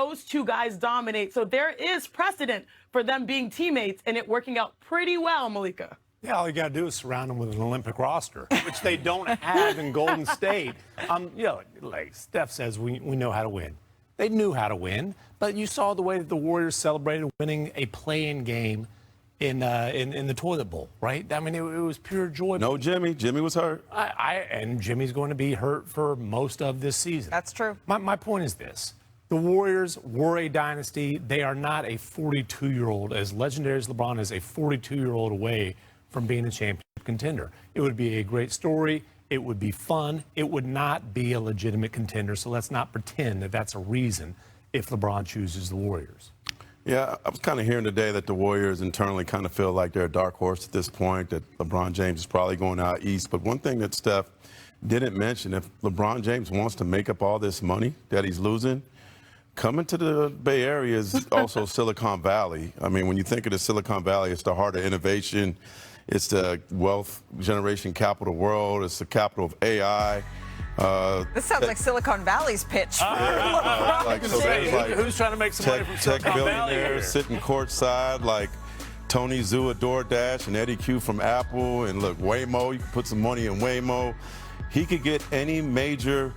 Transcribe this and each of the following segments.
those two guys dominate. So there is precedent for them being teammates and it working out pretty well, Malika. Yeah, all you got to do is surround them with an Olympic roster, which they don't have in Golden State. Like Steph says, we know how to win. They knew how to win, but you saw the way that the Warriors celebrated winning a play-in game in the toilet bowl, right? I mean, it was pure joy. No Jimmy. Jimmy was hurt. And Jimmy's going to be hurt for most of this season. That's true. My point is this. The Warriors were a dynasty. They are not a 42-year-old, as legendary as LeBron is, a 42-year-old away from being a championship contender. It would be a great story. It would be fun. It would not be a legitimate contender. So let's not pretend that that's a reason if LeBron chooses the Warriors. Yeah, I was kind of hearing today that the Warriors internally kind of feel like they're a dark horse at this point, that LeBron James is probably going out east. But one thing that Steph didn't mention, if LeBron James wants to make up all this money that he's losing, coming to the Bay Area is also Silicon Valley. I mean, when you think of the Silicon Valley, it's the heart of innovation. It's the wealth generation capital of the world. It's the capital of AI. This sounds like Silicon Valley's pitch. Who's trying to make some money from Silicon Valley? Tech billionaires sitting courtside like Tony Zhu at DoorDash and Eddie Q from Apple. And look, Waymo, you can put some money in Waymo. He could get any major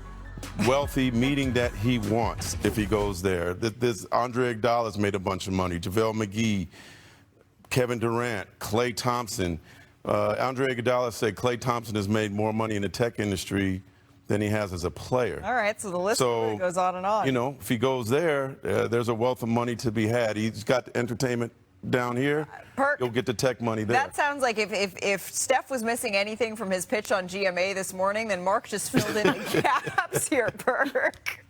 wealthy meeting that he wants if he goes there. This Andre Iguodala's made a bunch of money. JaVale McGee, Kevin Durant, Klay Thompson. Andre Iguodala said Klay Thompson has made more money in the tech industry than he has as a player. All right, so the list really goes on and on. You know, if he goes there, there's a wealth of money to be had. He's got the entertainment down here. Perk, you'll get the tech money there. That sounds like if Steph was missing anything from his pitch on GMA this morning, then Mark just filled in the gaps here, Perk.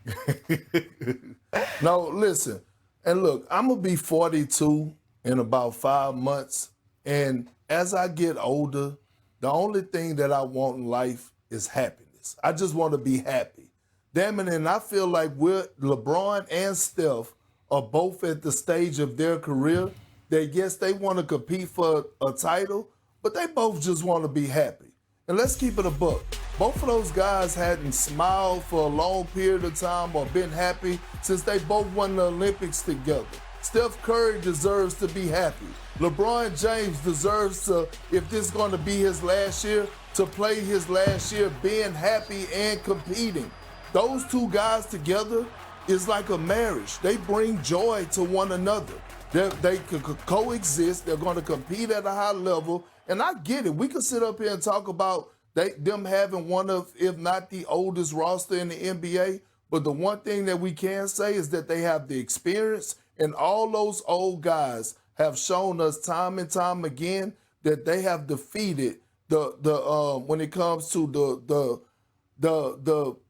No, listen. And look, I'm going to be 42 in about 5 months. And as I get older, the only thing that I want in life is happiness. I just want to be happy. Damn it, and I feel like LeBron and Steph are both at the stage of their career that, yes, they want to compete for a title, but they both just want to be happy. And let's keep it a buck. Both of those guys hadn't smiled for a long period of time or been happy since they both won the Olympics together. Steph Curry deserves to be happy. LeBron James deserves to, if this is going to be his last year, to play his last year being happy and competing. Those two guys together is like a marriage. They bring joy to one another. They could coexist. They're going to compete at a high level. And I get it. We could sit up here and talk about them having one of, if not the oldest roster in the NBA. But the one thing that we can say is that they have the experience, and all those old guys have shown us time and time again that they have defeated the when it comes to the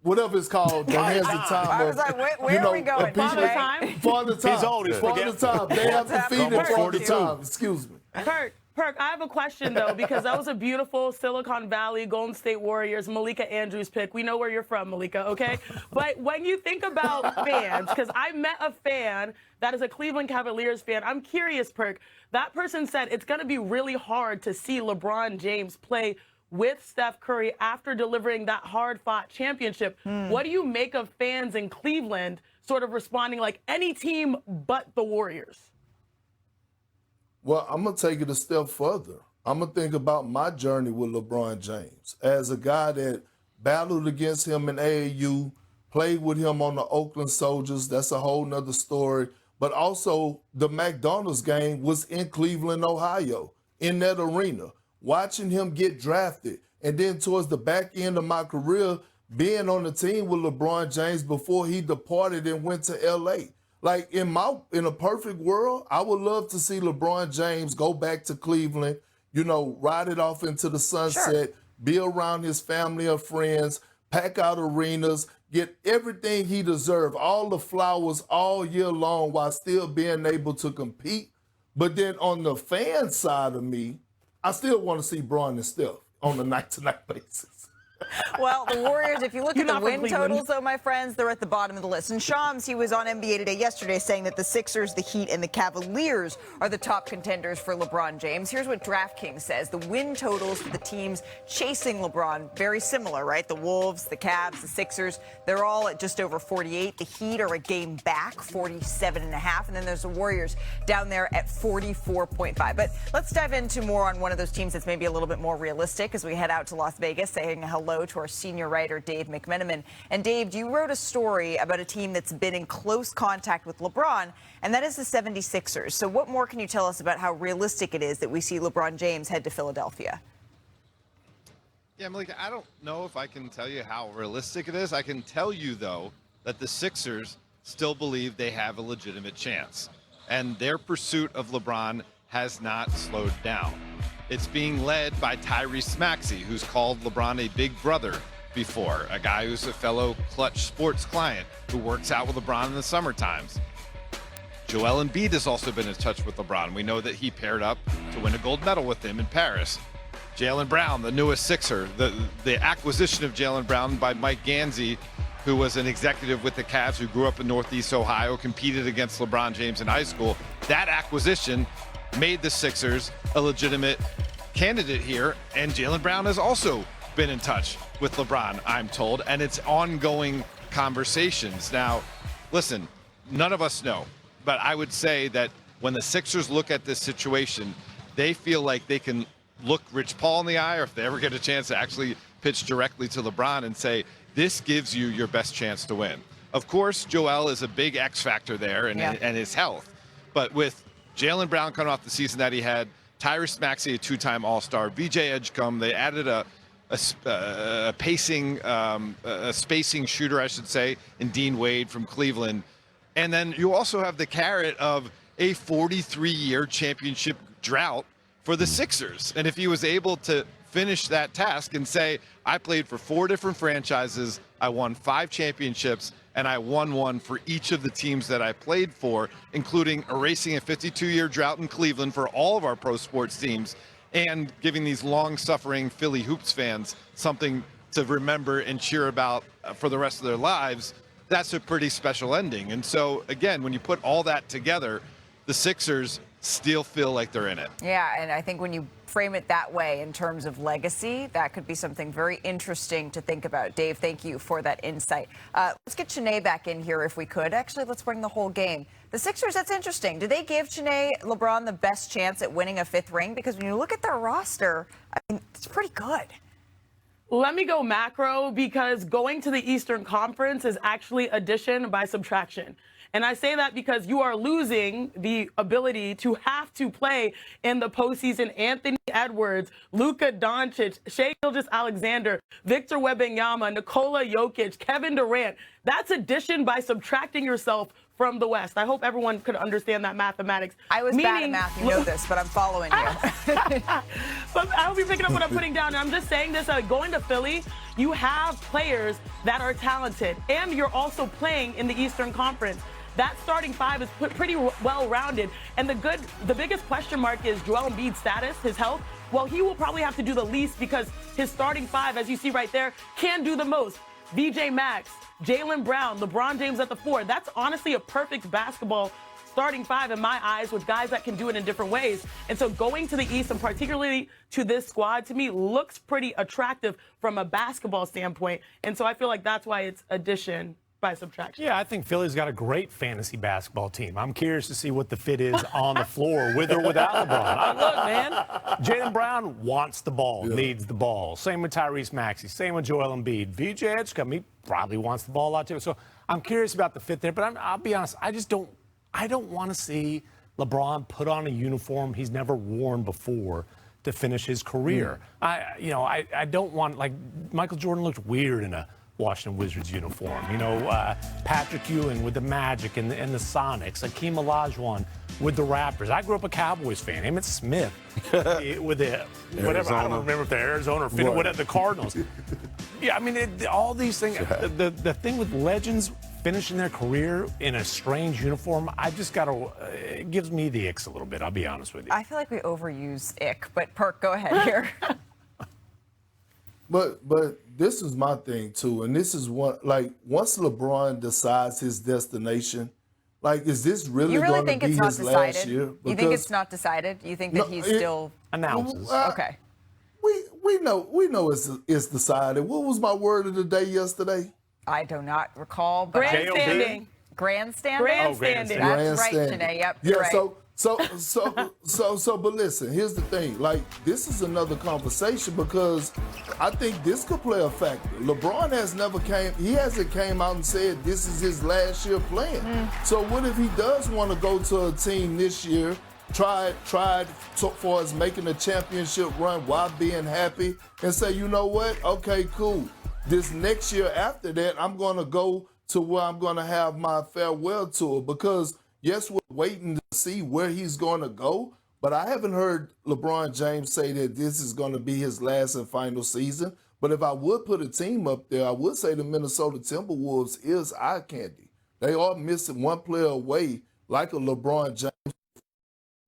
whatever it's called, the hands of time. I was like, where are we going? Father Time? Father Time. He's old. He's Father Time. They have defeated Father Time. Excuse me. Perk, I have a question, though, because that was a beautiful Silicon Valley, Golden State Warriors, Malika Andrews pick. We know where you're from, Malika, okay? But when you think about fans, because I met a fan that is a Cleveland Cavaliers fan, I'm curious, Perk. That person said it's going to be really hard to see LeBron James play with Steph Curry after delivering that hard-fought championship. What do you make of fans in Cleveland sort of responding like any team but the Warriors? Well, I'm going to take it a step further. I'm going to think about my journey with LeBron James. As a guy that battled against him in AAU, played with him on the Oakland Soldiers, that's a whole nother story. But also, the McDonald's game was in Cleveland, Ohio, in that arena. Watching him get drafted, and then towards the back end of my career, being on the team with LeBron James before he departed and went to L.A., like in a perfect world, I would love to see LeBron James go back to Cleveland, ride it off into the sunset, be around his family or friends, pack out arenas, get everything he deserved, all the flowers all year long while still being able to compete. But then on the fan side of me, I still want to see Bron and Steph on a night-to-night basis. Well, the Warriors, if you look You're at the not from win Cleveland. totals, though, my friends, they're at the bottom of the list. And Shams, he was on NBA Today yesterday saying that the Sixers, the Heat, and the Cavaliers are the top contenders for LeBron James. Here's what DraftKings says. The win totals for the teams chasing LeBron, very similar, right? The Wolves, the Cavs, the Sixers, they're all at just over 48. The Heat are a game back, 47.5. And then there's the Warriors down there at 44.5. But let's dive into more on one of those teams that's maybe a little bit more realistic as we head out to Las Vegas, saying hello to our senior writer, Dave McMenamin. And Dave, you wrote a story about a team that's been in close contact with LeBron, and that is the 76ers. So what more can you tell us about how realistic it is that we see LeBron James head to Philadelphia? Yeah, Malika, I don't know if I can tell you how realistic it is. I can tell you, though, that the Sixers still believe they have a legitimate chance. And their pursuit of LeBron has not slowed down. It's being led by Tyrese Maxey, who's called LeBron a big brother before, a guy who's a fellow Clutch Sports client who works out with LeBron in the summer times. Joel Embiid has also been in touch with LeBron. We know that he paired up to win a gold medal with him in Paris. Jalen Brown, the newest Sixer, the acquisition of Jalen Brown by Mike Gansey, who was an executive with the Cavs who grew up in Northeast Ohio, competed against LeBron James in high school. That acquisition made the Sixers a legitimate candidate here, and Jalen Brown has also been in touch with LeBron, I'm told, and it's ongoing conversations. Now, listen, none of us know, but I would say that when the Sixers look at this situation, they feel like they can look Rich Paul in the eye, or if they ever get a chance to actually pitch directly to LeBron and say, this gives you your best chance to win. Of course, Joel is a big X factor there and his health, but with Jalen Brown coming off the season that he had, Tyrese Maxey, a two-time All-Star, VJ Edgecombe, they added a spacing shooter, I should say, in Dean Wade from Cleveland. And then you also have the carrot of a 43-year championship drought for the Sixers. And if he was able to finish that task and say, I played for 4 different franchises, I won 5 championships, and I won one for each of the teams that I played for, including erasing a 52-year drought in Cleveland for all of our pro sports teams, and giving these long-suffering Philly Hoops fans something to remember and cheer about for the rest of their lives. That's a pretty special ending. And so, again, when you put all that together, the Sixers still feel like they're in it. Yeah, and I think when you frame it that way in terms of legacy, that could be something very interesting to think about. Dave, thank you for that insight. Let's get Chene back in here if we could. Actually, let's bring the whole game. The Sixers, that's interesting. Do they give Chene LeBron the best chance at winning a 5th ring? Because when you look at their roster, I mean, it's pretty good. Let me go macro, because going to the Eastern Conference is actually addition by subtraction. And I say that because you are losing the ability to have to play in the postseason Anthony Edwards, Luka Doncic, Shai Gilgeous-Alexander, Victor Wembanyama, Nikola Jokic, Kevin Durant. That's addition by subtracting yourself from the West. I hope everyone could understand that mathematics. I was bad at math, you know this, but I'm following you. But I hope you're picking up what I'm putting down. And I'm just saying this, going to Philly, you have players that are talented, and you're also playing in the Eastern Conference. That starting 5 is pretty well-rounded. And the biggest question mark is Joel Embiid's status, his health. Well, he will probably have to do the least, because his starting 5, as you see right there, can do the most. VJ Max, Jalen Brown, LeBron James at the 4. That's honestly a perfect basketball starting 5 in my eyes, with guys that can do it in different ways. And so going to the East, and particularly to this squad, to me looks pretty attractive from a basketball standpoint. And so I feel like that's why it's addition by subtraction. Yeah, I think Philly's got a great fantasy basketball team. I'm curious to see what the fit is on the floor, with or without LeBron. Look, man, Jalen Brown wants the ball, needs the ball. Same with Tyrese Maxey. Same with Joel Embiid. VJ Edgecombe, he probably wants the ball a lot too. So I'm curious about the fit there. But I'll be honest, I don't want to see LeBron put on a uniform he's never worn before to finish his career. I don't want, like, Michael Jordan looked weird in a Washington Wizards uniform. Patrick Ewing with the Magic and the Sonics. Akeem Olajuwon with the Raptors. I grew up a Cowboys fan. Emmett Smith with the whatever. I don't remember if they're Arizona or whatever, the Cardinals. Yeah, I mean, all these things. The thing with legends finishing their career in a strange uniform, it gives me the icks a little bit, I'll be honest with you. I feel like we overuse ick, but Perk, go ahead here. But this is my thing too, and this is what, like, once LeBron decides his destination, like, is this really You really going to think be it's not his last decided? year? You think it's not decided? You think that he's still Announces. okay? We know it's decided. What was my word of the day yesterday? I do not recall, but Grandstanding. grandstanding. Grandstanding. That's right, Grandstanding. Janae. Yep. Yeah. You're right. But listen, here's the thing. Like, this is another conversation because I think this could play a factor. LeBron hasn't came out and said this is his last year playing. So what if he does want to go to a team this year, try for us making a championship run while being happy, and say, you know what? Okay, cool. This next year after that, I'm going to go to where I'm going to have my farewell tour because. Yes, we're waiting to see where he's going to go, but I haven't heard LeBron James say that this is going to be his last and final season. But if I would put a team up there, I would say the Minnesota Timberwolves is eye candy. They are missing one player away, like a LeBron James,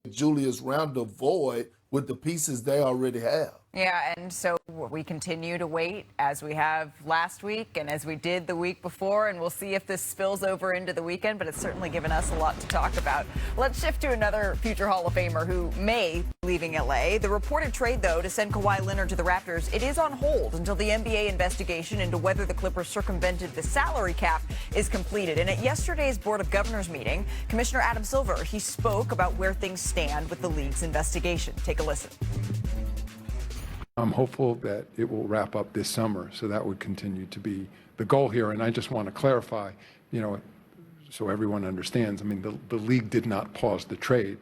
Julius Randle void with the pieces they already have. Yeah, and so we continue to wait as we have last week and as we did the week before, and we'll see if this spills over into the weekend, but it's certainly given us a lot to talk about. Let's shift to another future Hall of Famer who may be leaving LA. The reported trade, though, to send Kawhi Leonard to the Raptors, it is on hold until the NBA investigation into whether the Clippers circumvented the salary cap is completed. And at yesterday's Board of Governors meeting, Commissioner Adam Silver, he spoke about where things stand with the league's investigation. Take a listen. I'm hopeful that it will wrap up this summer, so that would continue to be the goal here. And I just want to clarify, so everyone understands, I mean, the league did not pause the trade.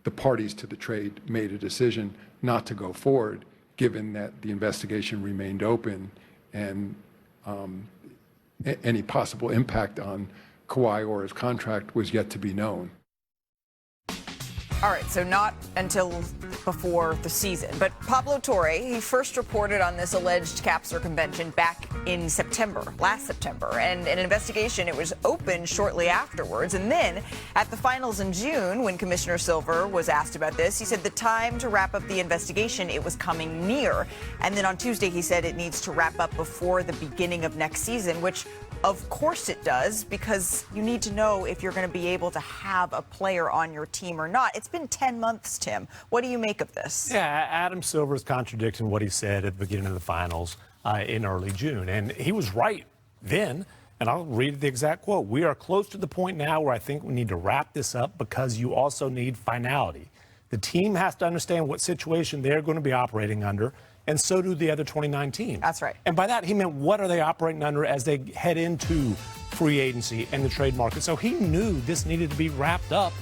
The parties to the trade made a decision not to go forward, given that the investigation remained open and any possible impact on Kawhi or his contract was yet to be known. All right, so not until before the season. But Pablo Torre, he first reported on this alleged cap circumvention back in September, last September. And an investigation, it was opened shortly afterwards. And then at the finals in June, when Commissioner Silver was asked about this, he said the time to wrap up the investigation, it was coming near. And then on Tuesday, he said it needs to wrap up before the beginning of next season, which of course it does, because you need to know if you're going to be able to have a player on your team or not. It's been 10 months, Tim. What do you make of this? Yeah, Adam Silver is contradicting what he said at the beginning of the finals in early June. And he was right then. And I'll read the exact quote. "We are close to the point now where I think we need to wrap this up because you also need finality. The team has to understand what situation they're going to be operating under, and so do the other 29 teams." That's right. And by that, he meant what are they operating under as they head into free agency and the trade market. So he knew this needed to be wrapped up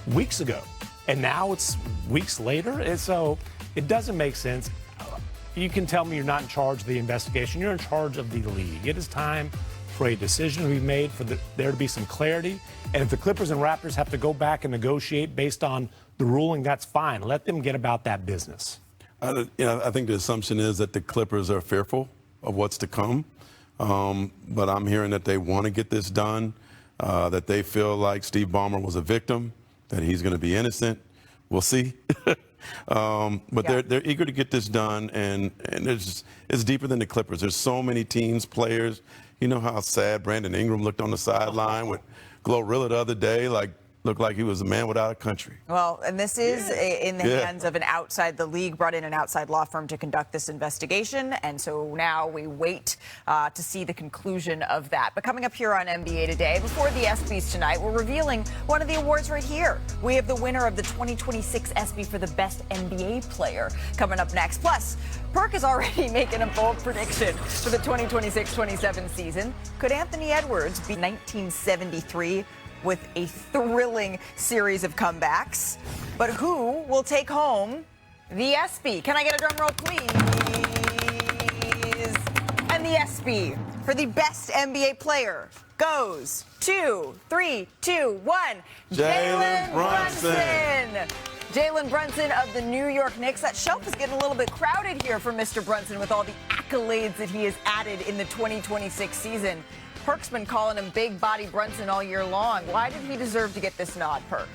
weeks ago. And now it's weeks later. And so it doesn't make sense. You can tell me you're not in charge of the investigation. You're in charge of the league. It is time for a decision to be made, for there to be some clarity. And if the Clippers and Raptors have to go back and negotiate based on the ruling, that's fine. Let them get about that business. I think the assumption is that the Clippers are fearful of what's to come. But I'm hearing that they want to get this done, that they feel like Steve Ballmer was a victim, that he's going to be innocent. We'll see. But they're eager to get this done, and it's deeper than the Clippers. There's so many teams, players. You know how sad Brandon Ingram looked on the sideline with Glorilla the other day, looked like he was a man without a country. Well, and this is in the hands of the league brought in an outside law firm to conduct this investigation. And so now we wait to see the conclusion of that. But coming up here on NBA Today, before the ESPYs tonight, we're revealing one of the awards right here. We have the winner of the 2026 ESPY for the best NBA player coming up next. Plus, Perk is already making a bold prediction for the 2026-27 season. Could Anthony Edwards be 1973? With a thrilling series of comebacks. But who will take home the ESPY? Can I get a drum roll, please? And the ESPY for the best NBA player goes 2, 3, 2, 1. Jalen Brunson. Jalen Brunson of the New York Knicks. That shelf is getting a little bit crowded here for Mr. Brunson with all the accolades that he has added in the 2026 season. Perk's been calling him Big Body Brunson all year long. Why did he deserve to get this nod, Perk?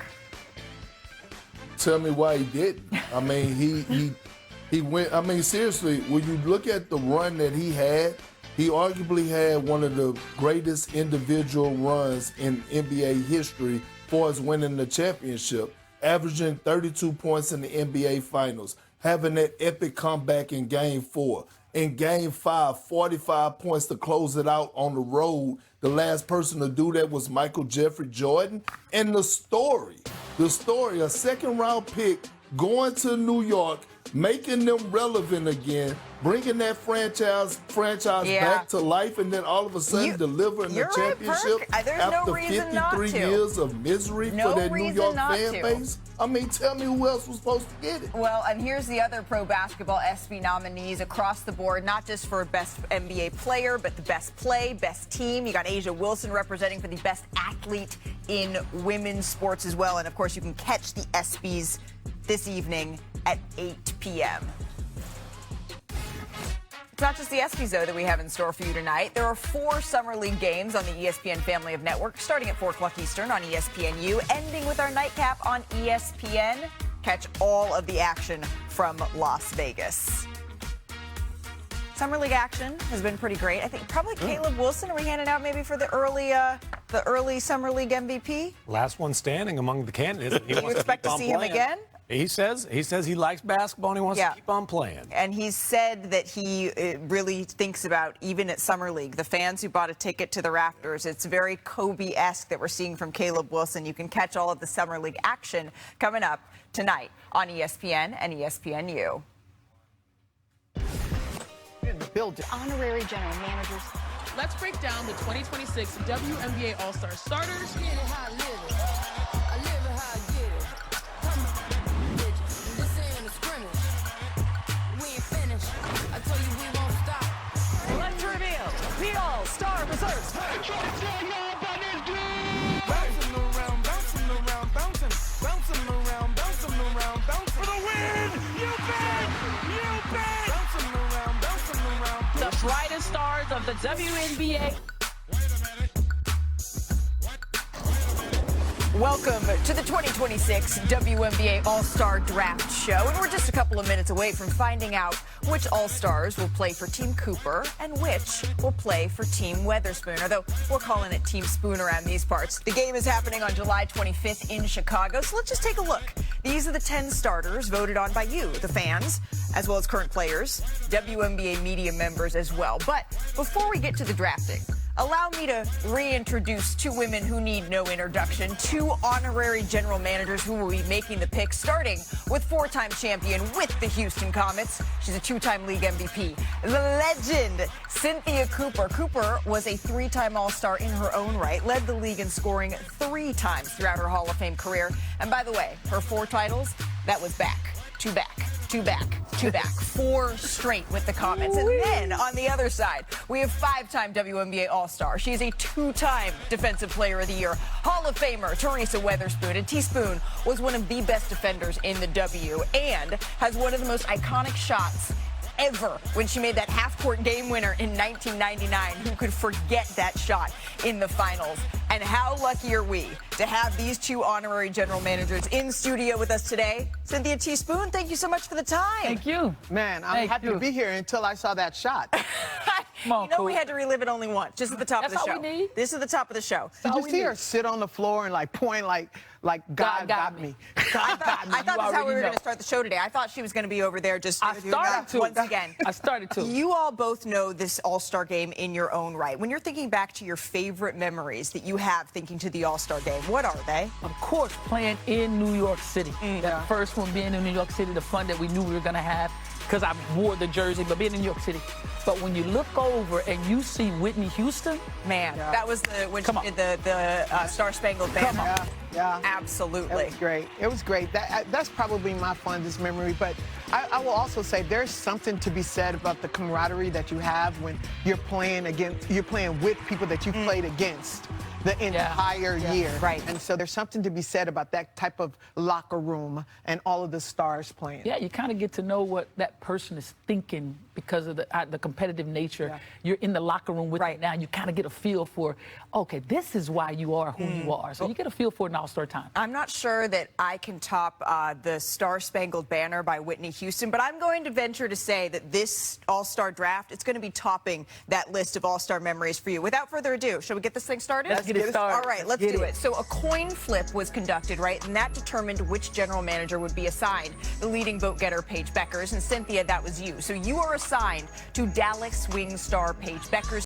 Tell me why he didn't. I mean, He went, I mean, seriously, when you look at the run that he had, he arguably had one of the greatest individual runs in NBA history as far as winning the championship, averaging 32 points in the NBA Finals, having that epic comeback in Game 4. In Game 5, 45 points to close it out on the road. The last person to do that was Michael Jeffrey Jordan. And the story, a second-round pick going to New York, making them relevant again, bringing that franchise back to life, and then all of a sudden delivering the championship after 53 years of misery for that New York fan base. I mean, tell me who else was supposed to get it. Well, and here's the other pro basketball ESPY nominees across the board, not just for best NBA player, but the best play, best team. You got A'ja Wilson representing for the best athlete in women's sports as well. And of course, you can catch the ESPYs this evening at 8 p.m. It's not just the ESPYs, though, that we have in store for you tonight. There are 4 Summer League games on the ESPN family of networks, starting at 4 o'clock Eastern on ESPNU, ending with our nightcap on ESPN. Catch all of the action from Las Vegas. Summer League action has been pretty great. I think probably Caleb Wilson. Are we handing out maybe for the early Summer League MVP? Last one standing among the candidates. Do you expect to see him again? He says he likes basketball and he wants to keep on playing. And he said that he really thinks about, even at Summer League, the fans who bought a ticket to the rafters. It's very Kobe-esque that we're seeing from Caleb Wilson. You can catch all of the Summer League action coming up tonight on ESPN and ESPNU. In the building. Honorary general managers. Let's break down the 2026 WNBA All-Star starters. Let's reveal the All-Star reserves. Bouncing around, bouncing around, bouncing around, bouncing around, bouncing for the win. You bet, bouncing around, The brightest stars of the WNBA. Welcome to the 2026 WNBA All-Star Draft Show. And we're just a couple of minutes away from finding out which All-Stars will play for Team Cooper and which will play for Team Weatherspoon, although we're calling it Team Spoon around these parts. The game is happening on July 25th in Chicago, so let's just take a look. These are the 10 starters voted on by you, the fans, as well as current players, WNBA media members as well. But before we get to the drafting, allow me to reintroduce 2 women who need no introduction, 2 honorary general managers who will be making the picks, starting with 4-time champion with the Houston Comets. She's a 2-time league MVP. The legend, Cynthia Cooper. Cooper was a 3-time All-Star in her own right, led the league in scoring 3 times throughout her Hall of Fame career. And by the way, her 4 titles, that was back to back. 4 straight with the Comets. And then on the other side, we have 5-time WNBA All-Star. She's a 2-time Defensive Player of the Year, Hall of Famer Teresa Weatherspoon. And Teaspoon was one of the best defenders in the W and has one of the most iconic shots ever when she made that half-court game winner in 1999. Who could forget that shot in the finals? And how lucky are we to have these 2 honorary general managers in studio with us today? Cynthia Teaspoon, thank you so much for the time. Thank you. Man, I'm happy to be here until I saw that shot. Come on, you know, we had to relive it only once, just at the top of the show. That's all we need. This is the top of the show. Did you see her sit on the floor and like point like God got me? I thought that's how we were going to start the show today. I thought she was going to be over there just I started to. once again. I started to. You all both know this All-Star game in your own right. When you're thinking back to your favorite memories that you have thinking to the All-Star game, what are they? Of course, playing in New York City. That first one being in New York City, the fun that we knew we were going to have, because I wore the jersey, but being in New York City. But when you look over and you see Whitney Houston, man, that was when she did the Star Spangled Banner. Yeah, absolutely. It was great. It was great. That's probably my fondest memory. But I will also say there's something to be said about the camaraderie that you have when you're playing with people that you played against. the entire year. Right. And so there's something to be said about that type of locker room and all of the stars playing. Yeah, you kind of get to know what that person is thinking because of the competitive nature. Yeah. You're in the locker room with them now. You kind of get a feel for, okay, this is why you are who you are. So you get a feel for it in All-Star time. I'm not sure that I can top the Star-Spangled Banner by Whitney Houston, but I'm going to venture to say that this All-Star draft, it's going to be topping that list of All-Star memories for you. Without further ado, shall we get this thing started? Let's get it started. All right, let's do it. So a coin flip was conducted, right? And that determined which general manager would be assigned. The leading vote getter, Paige Beckers, and Cynthia, that was you. So you are assigned to Dallas swing star Paige Beckers.